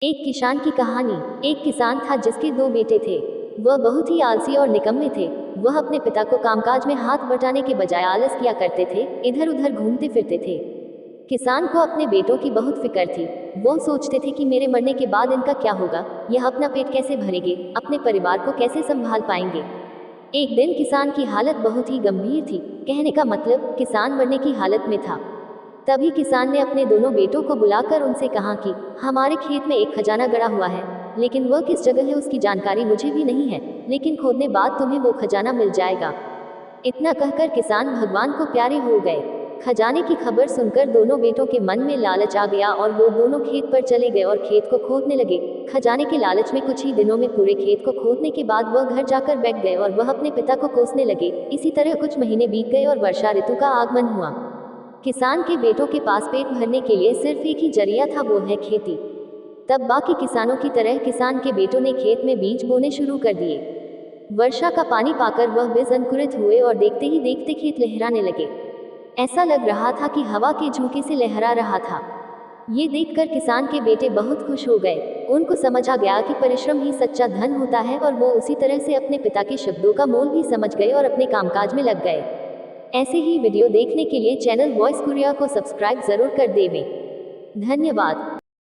एक किसान की कहानी। एक किसान था जिसके दो बेटे थे। वह बहुत ही आलसी और निकम्मे थे। वह अपने पिता को कामकाज में हाथ बटाने के बजाय आलस किया करते थे, इधर उधर घूमते फिरते थे। किसान को अपने बेटों की बहुत फिक्र थी। वो सोचते थे कि मेरे मरने के बाद इनका क्या होगा, यह अपना पेट कैसे भरेंगे, अपने परिवार को कैसे संभाल पाएंगे। एक दिन किसान की हालत बहुत ही गंभीर थी। कहने का मतलब, किसान मरने की हालत में था। तभी किसान ने अपने दोनों बेटों को बुलाकर उनसे कहा कि हमारे खेत में एक खजाना गड़ा हुआ है, लेकिन वह किस जगह है उसकी जानकारी मुझे भी नहीं है, लेकिन खोदने बाद तुम्हें वो खजाना मिल जाएगा। इतना कहकर किसान भगवान को प्यारे हो गए। खजाने की खबर सुनकर दोनों बेटों के मन में लालच आ गया और वो दोनों खेत पर चले गए और खेत को खोदने लगे। खजाने के लालच में कुछ ही दिनों में पूरे खेत को खोदने के बाद वह घर जाकर बैठ गए और वह अपने पिता को कोसने लगे। इसी तरह कुछ महीने बीत गए और वर्षा ऋतु का आगमन हुआ। किसान के बेटों के पास पेट भरने के लिए सिर्फ एक ही जरिया था, वो है खेती। तब बाकी किसानों की तरह किसान के बेटों ने खेत में बीज बोने शुरू कर दिए। वर्षा का पानी पाकर वह बीज अंकुरित हुए और देखते ही देखते खेत लहराने लगे। ऐसा लग रहा था कि हवा के झोंके से लहरा रहा था। ये देखकर किसान के बेटे बहुत खुश हो गए। उनको समझ आ गया कि परिश्रम ही सच्चा धन होता है और वो उसी तरह से अपने पिता के शब्दों का मोल भी समझ गए और अपने कामकाज में लग गए। ऐसे ही वीडियो देखने के लिए चैनल वॉइस कोरिया को सब्सक्राइब जरूर कर देवें। धन्यवाद।